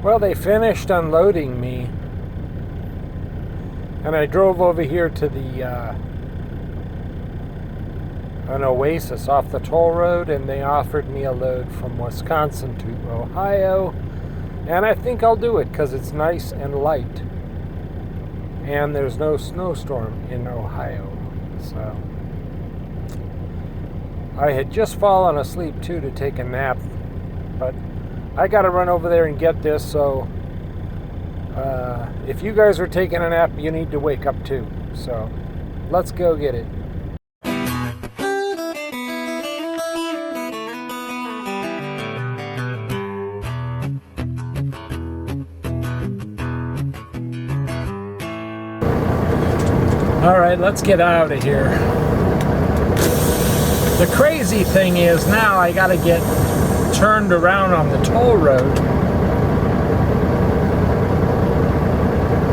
Well, they finished unloading me, and I drove over here to an oasis off the toll road, and they offered me a load from Wisconsin to Ohio, and I think I'll do it because it's nice and light, and there's no snowstorm in Ohio. So I had just fallen asleep too to take a nap, but I gotta run over there and get this. So if you guys are taking a nap, you need to wake up too. So let's go get it. All right, let's get out of here. The crazy thing is now I gotta get turned around on the toll road,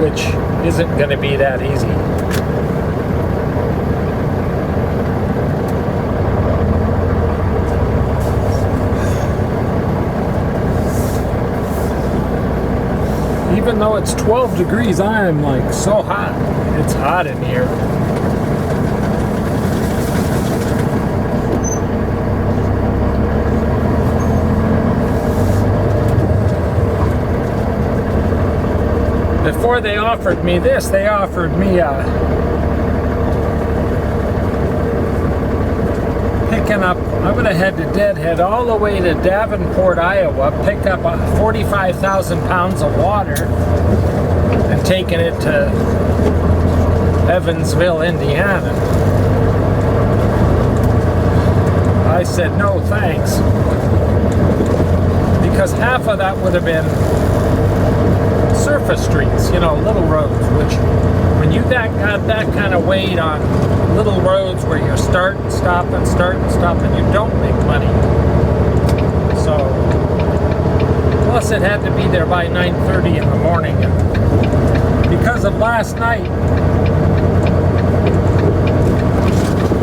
which isn't gonna be that easy. Even though it's 12 degrees, I am like so hot. It's hot in here. Before they offered me this, they offered me picking up, I'm going to head to Deadhead all the way to Davenport, Iowa, pick up 45,000 pounds of water and taking it to Evansville, Indiana. I said no thanks, because half of that would have been surface streets, little roads, which when you got that kind of weight on little roads where you're start and stop and you don't make money. So plus it had to be there by 9:30 in the morning, and because of last night,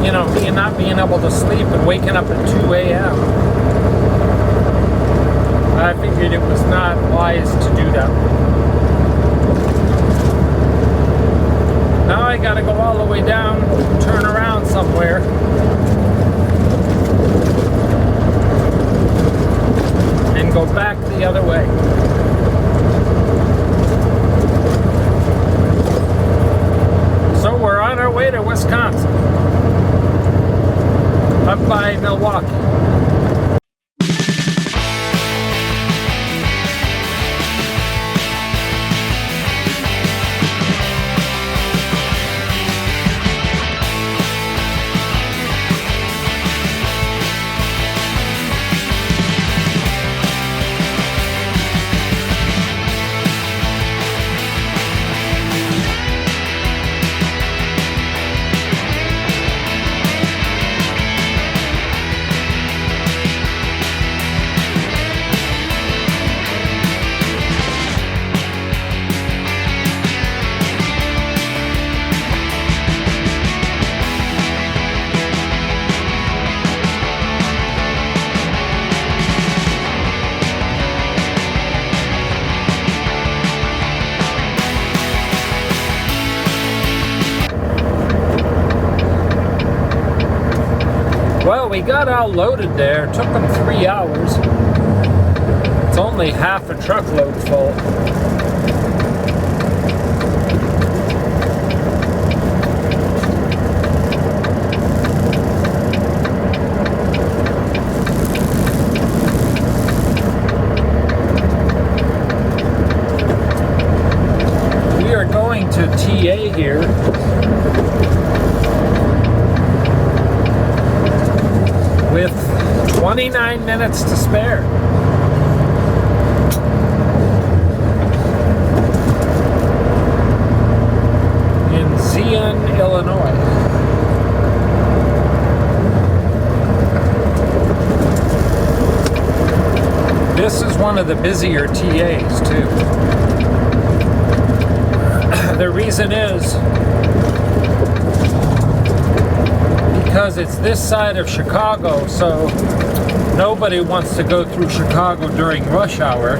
me not being able to sleep and waking up at 2 a.m. I figured it was not wise to do that. Now I gotta go all the way down, turn around somewhere, and go back the other way. So we're on our way to Wisconsin, up by Milwaukee. Well, we got all loaded there. It took them 3 hours. It's only half a truckload full. We are going to TA here. With 29 minutes to spare. In Zion, Illinois. This is one of the busier TAs too. The reason is because it's this side of Chicago, so Nobody wants to go through Chicago during rush hour.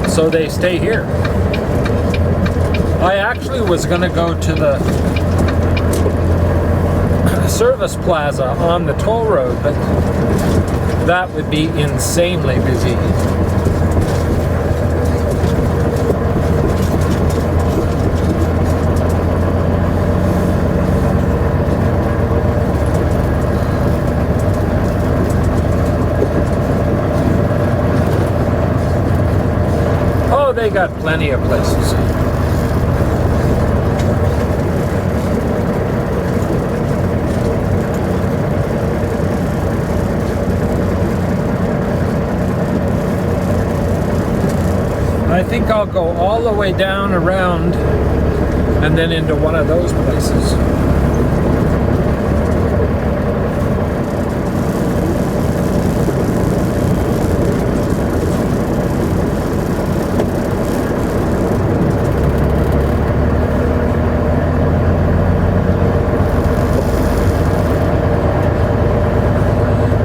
So they stay here. I actually was going to go to the service plaza on the toll road, but that would be insanely busy. Oh, they got plenty of places. I think I'll go all the way down around and then into one of those places.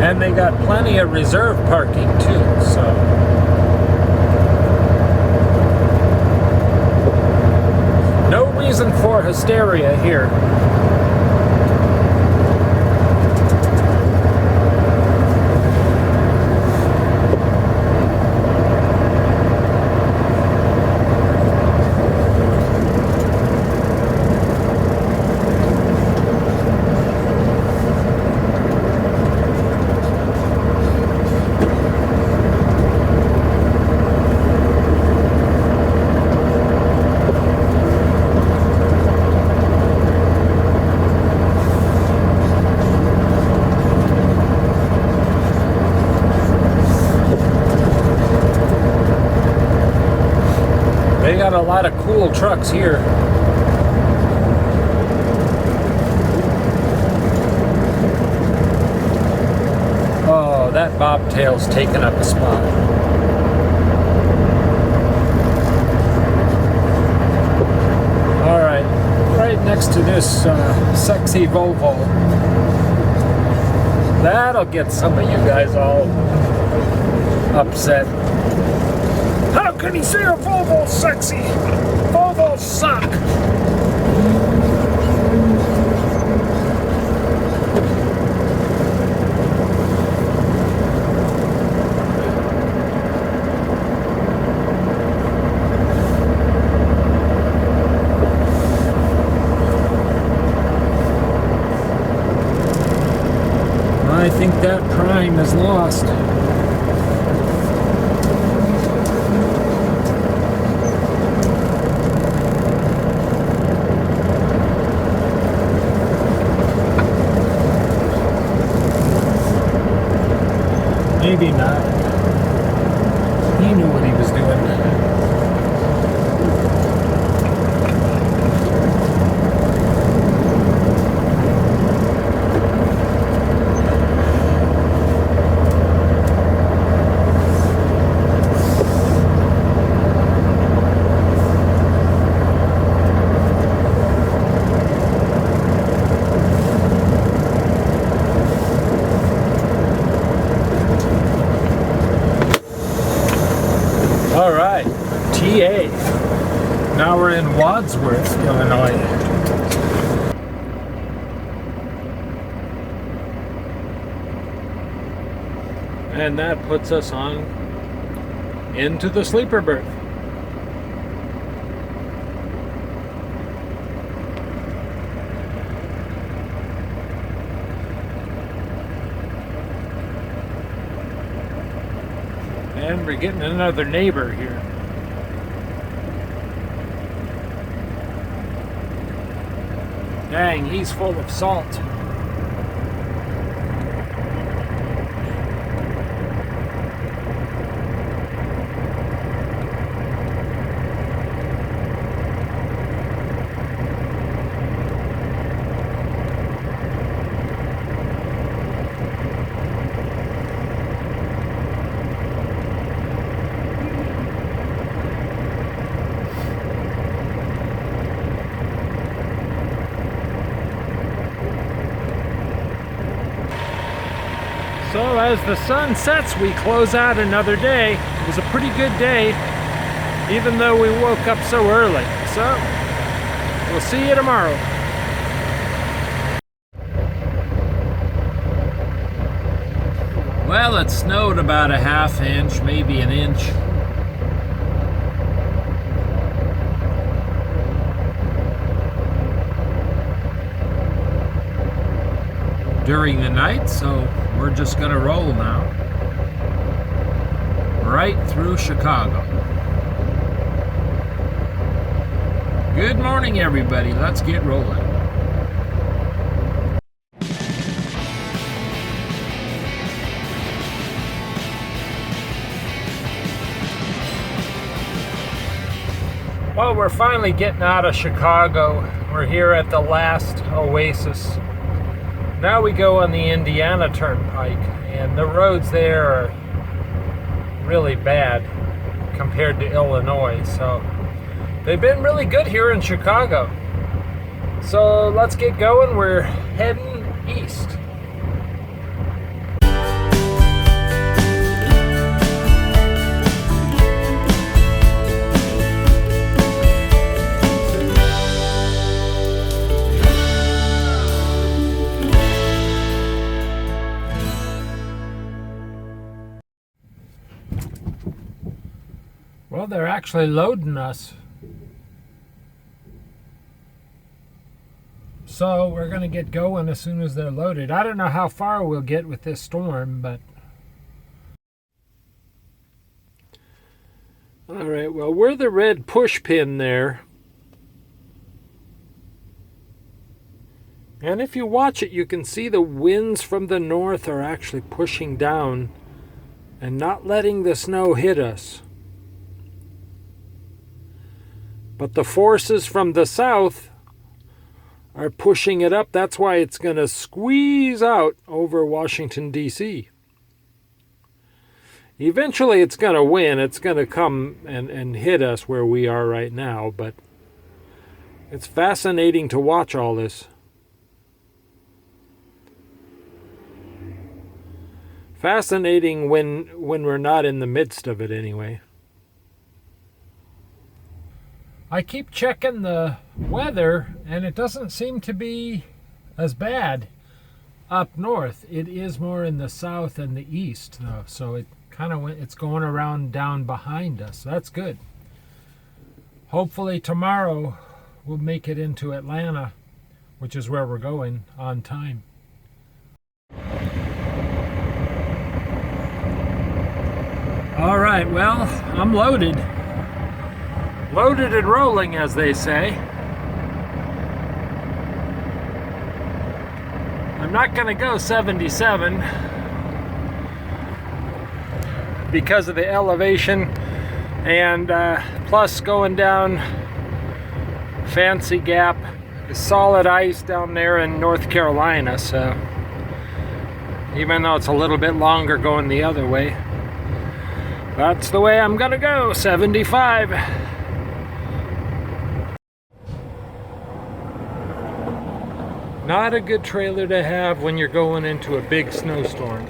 And they got plenty of reserve parking too, so. Reason for hysteria here. They got a lot of cool trucks here. Oh, that bobtail's taking up a spot. All right, right next to this sexy Volvo. That'll get some of you guys all upset. How can he say a Volvo's sexy? Volvos suck. I think that prime is lost. Maybe not. He knew what he was doing. All right, TA. Now we're in Wadsworth, Illinois. And that puts us on into the sleeper berth. And we're getting another neighbor here. Dang, he's full of salt. as the sun sets, we close out another day. It was a pretty good day, even though we woke up so early. So, we'll see you tomorrow. Well, it snowed about a ½ inch, maybe an inch. During the night, so we're just gonna roll now. Right through Chicago. Good morning, everybody. Let's get rolling. Well, we're finally getting out of Chicago. We're here at the last oasis. Now we go on the Indiana Turnpike, and the roads there are really bad compared to Illinois, so they've been really good here in Chicago. So let's get going. We're heading east. Well, they're actually loading us. So we're going to get going as soon as they're loaded. I don't know how far we'll get with this storm, but... Alright, well, we're the red push pin there. And if you watch it, you can see the winds from the north are actually pushing down and not letting the snow hit us. But the forces from the south are pushing it up. That's why it's going to squeeze out over Washington, D.C. Eventually it's going to win. It's going to come and hit us where we are right now. But it's fascinating to watch all this. Fascinating when we're not in the midst of it anyway. I keep checking the weather, and it doesn't seem to be as bad up north. It is more in the south and the east, though. So it's going around down behind us. That's good. Hopefully tomorrow we'll make it into Atlanta, which is where we're going, on time. All right, well, I'm loaded. Loaded and rolling, as they say. I'm not going to go 77 because of the elevation, and plus going down Fancy Gap is solid ice down there in North Carolina, so even though it's a little bit longer going the other way, that's the way I'm going to go, 75. Not a good trailer to have when you're going into a big snowstorm.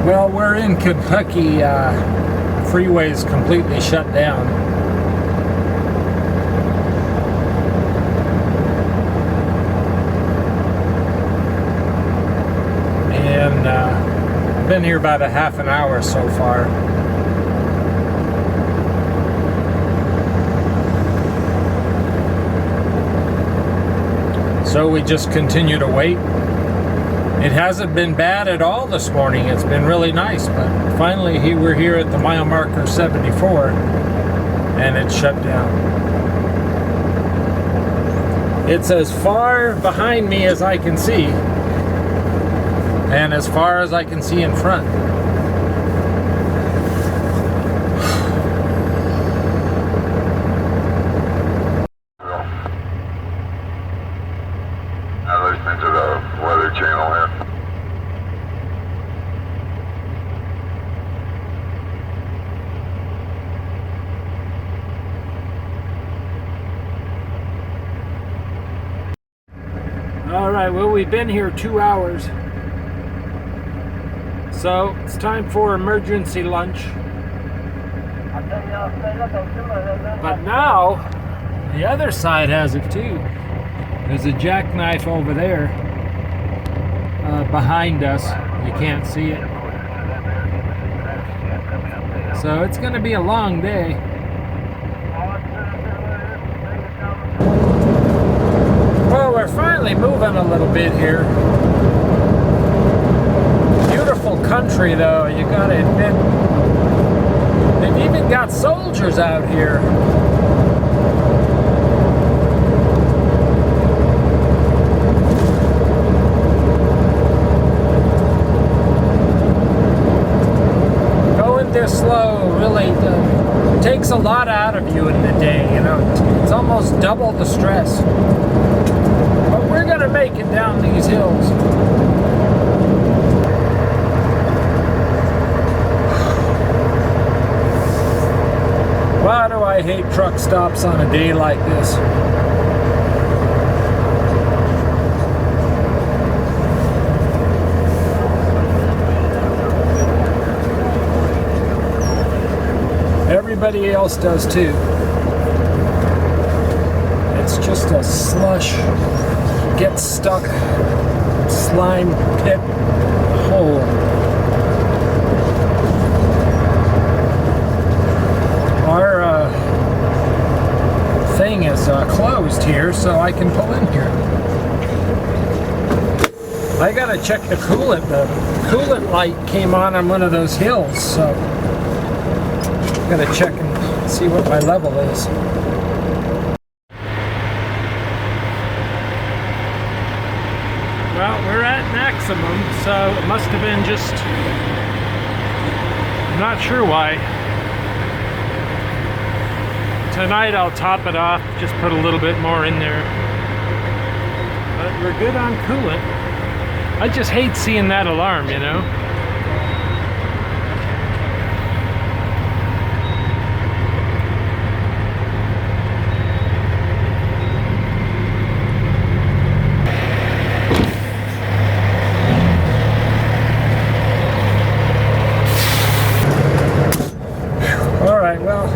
Well, we're in Kentucky. Freeway's completely shut down. And been here about a ½ an hour so far. So we just continue to wait. It hasn't been bad at all this morning. It's been really nice, but finally we're here at the mile marker 74 and it's shut down. It's as far behind me as I can see, and as far as I can see in front. I'm listening to the Weather Channel here. All right, well, we've been here 2 hours. So it's time for emergency lunch. But now, the other side has it too. There's a jackknife over there behind us. You can't see it. So it's going to be a long day. Well, we're finally moving a little bit here. Beautiful country, though, you gotta admit. They've even got soldiers out here. Going this slow really takes a lot out of you in the day, you know. It's almost double the stress. But we're gonna make it down these hills. Why do I hate truck stops on a day like this? Everybody else does too. It's just a slush, get stuck, slime pit hole. Our thing is closed here, so I can pull in here. I gotta check the coolant. The coolant light came on one of those hills, so gotta check and see what my level is. Well, we're at maximum, so it must have been just, I'm not sure why. Tonight I'll top it off, just put a little bit more in there. But we're good on coolant. I just hate seeing that alarm, you know? All right, well,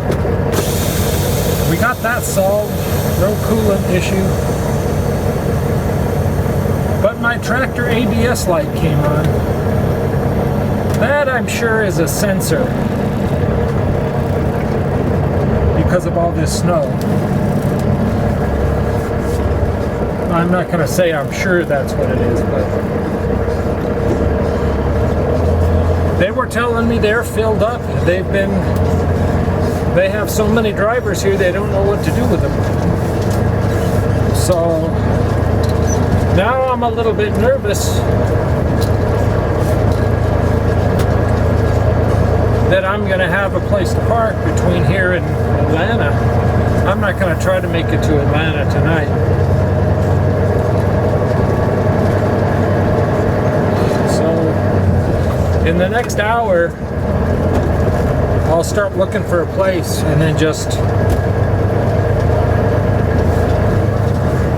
we got that solved, no coolant issue. But my tractor ABS light came on. That, I'm sure, is a sensor because of all this snow. I'm not going to say I'm sure that's what it is, but they were telling me they're filled up. They have so many drivers here, they don't know what to do with them. So now I'm a little bit nervous that I'm going to have a place to park between here and Atlanta. I'm not going to try to make it to Atlanta tonight. So in the next hour, I'll start looking for a place and then just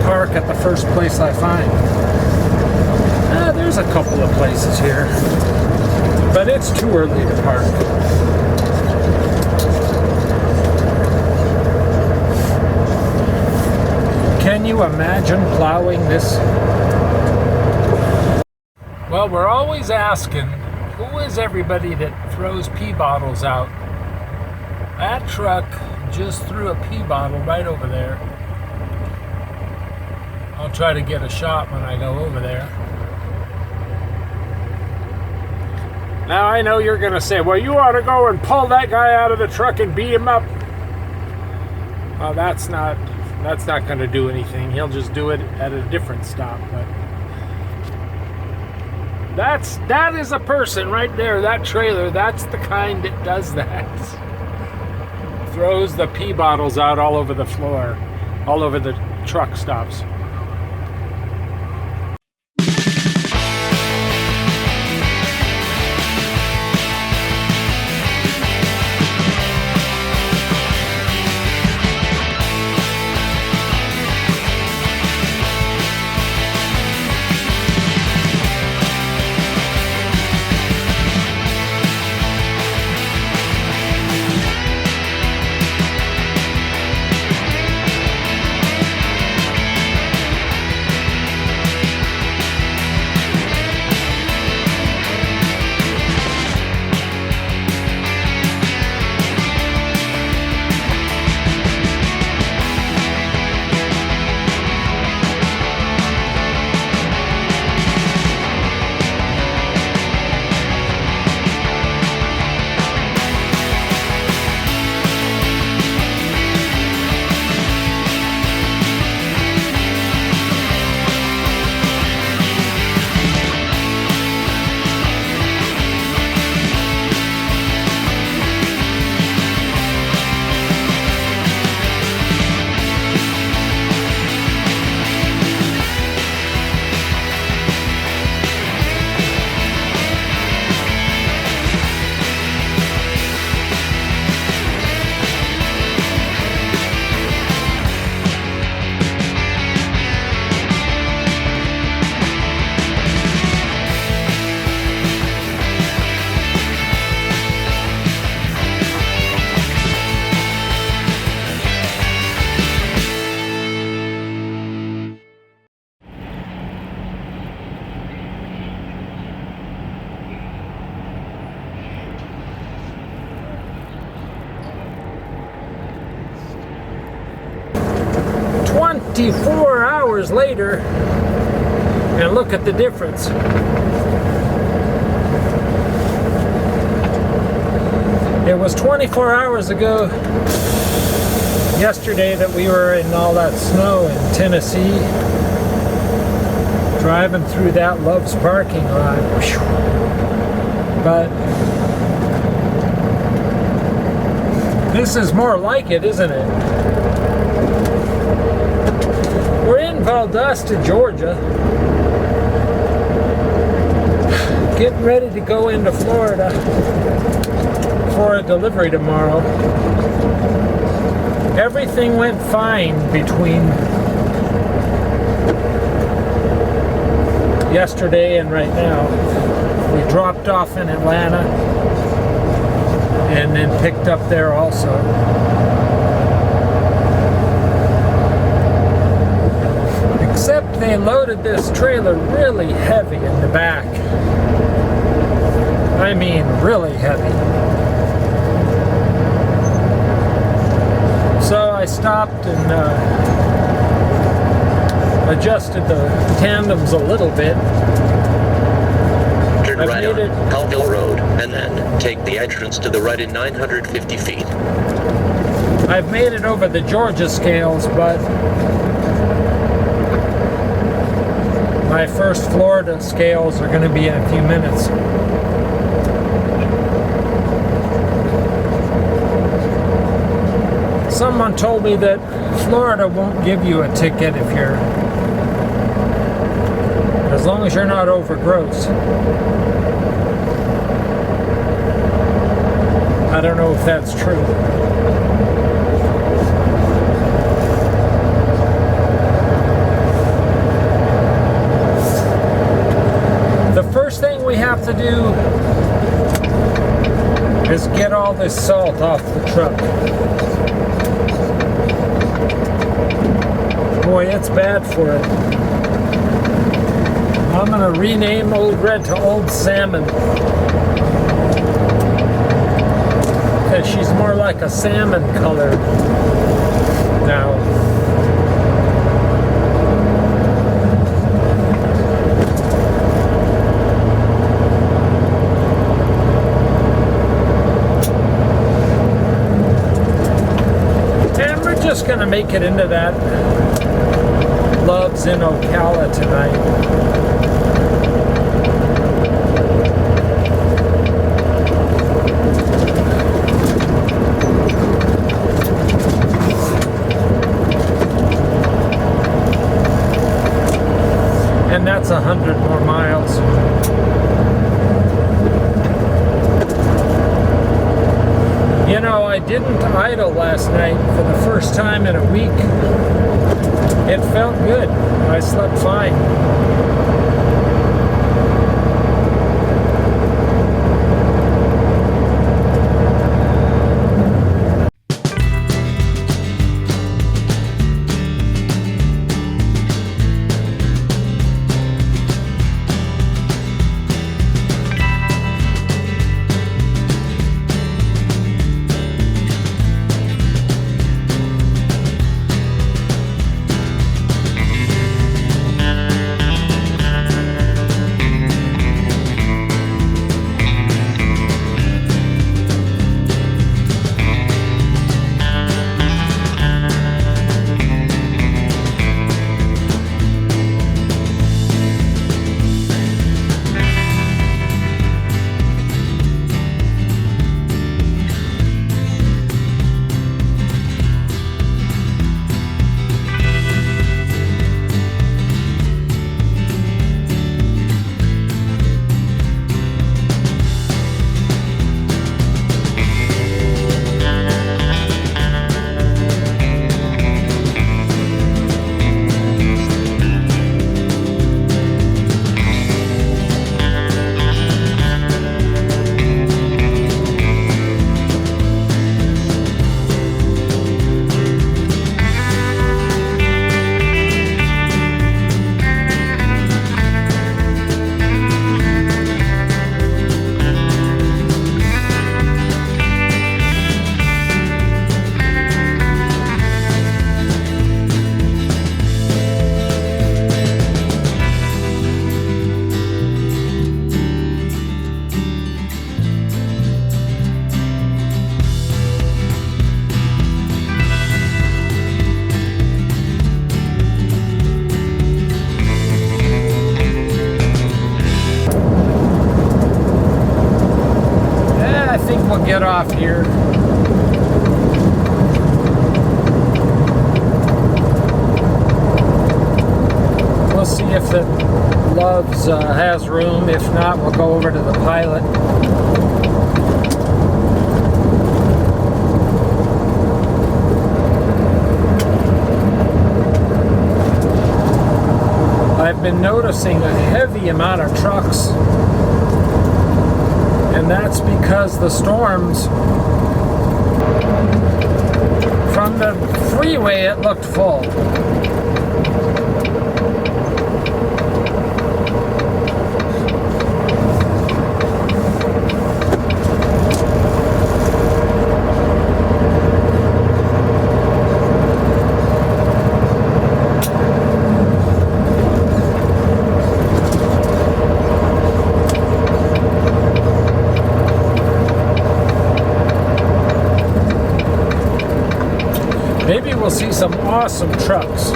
park at the first place I find. There's a couple of places here, but it's too early to park. Can you imagine plowing this? Well, we're always asking, who is everybody that throws pee bottles out? That truck just threw a pee bottle right over there. I'll try to get a shot when I go over there. Now I know you're gonna say, well, you ought to go and pull that guy out of the truck and beat him up. Well, that's not gonna do anything. He'll just do it at a different stop. But that is a person right there, that trailer, that's the kind that does that. Throws the pee bottles out all over the floor, all over the truck stops. 24 hours later, and look at the difference. It was 24 hours ago yesterday that we were in all that snow in Tennessee, driving through that Love's parking lot. But this is more like it, isn't it? We're in Valdosta, Georgia, getting ready to go into Florida for a delivery tomorrow. Everything went fine between yesterday and right now. We dropped off in Atlanta and then picked up there also. Except they loaded this trailer really heavy in the back. I mean, really heavy. So I stopped and adjusted the tandems a little bit. Turn right on Colville Road, and then take the entrance to the right in 950 feet. I've made it over the Georgia scales, but my first Florida scales are going to be in a few minutes. Someone told me that Florida won't give you a ticket if you're, as long as you're not over gross. I don't know if that's true. The first thing we have to do is get all this salt off the truck. Boy, it's bad for it. I'm gonna rename Old Red to Old Salmon, because she's more like a salmon color now. And we're just gonna make it into that Love's in Ocala tonight. And that's 100 more miles. You know, I didn't idle last night for the first time in a week. It felt good. I slept fine. get off here. We'll see if the Loves has room. If not, we'll go over to the Pilot. I've been noticing a heavy amount of trucks, and that's because the storms. From the freeway it looked full. Maybe we'll see some awesome trucks.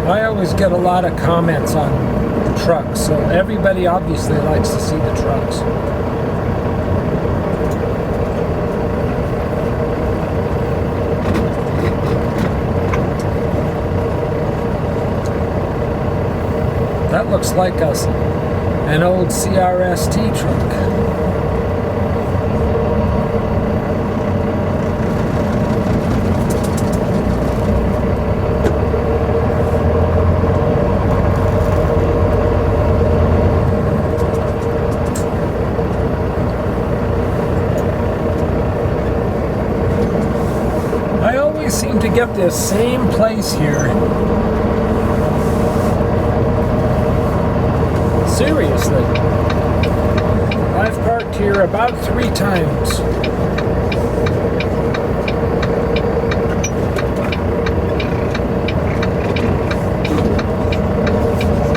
I always get a lot of comments on the trucks, so everybody obviously likes to see the trucks. That looks like an old CRST truck. I always seem to get this same place here. Seriously. I've parked here about 3 times.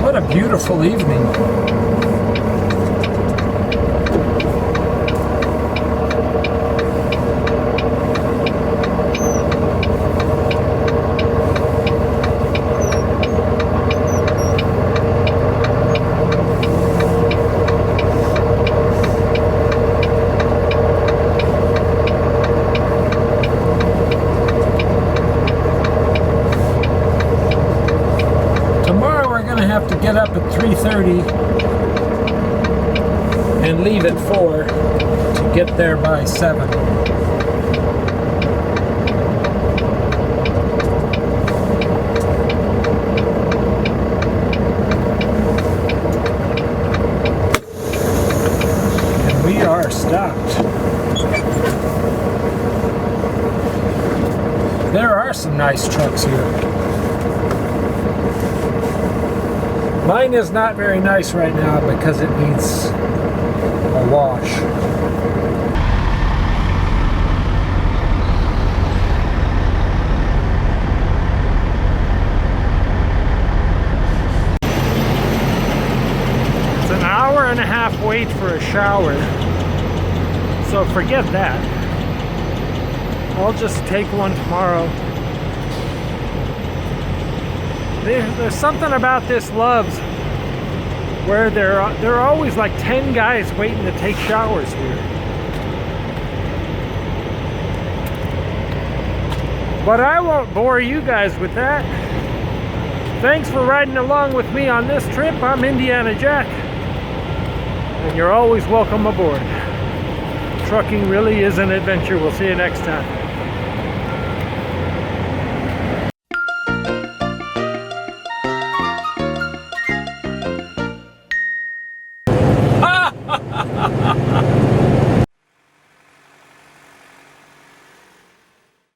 What a beautiful evening. Have to get up at 3:30 and leave at 4 to get there by 7. And we are stopped. There are some nice trucks here. Mine is not very nice right now because it needs a wash. It's an hour and a half wait for a shower, so forget that. I'll just take one tomorrow. There's something about this Loves where there are always like 10 guys waiting to take showers here. But I won't bore you guys with that. Thanks for riding along with me on this trip. I'm Indiana Jack, and you're always welcome aboard. Trucking really is an adventure. We'll see you next time.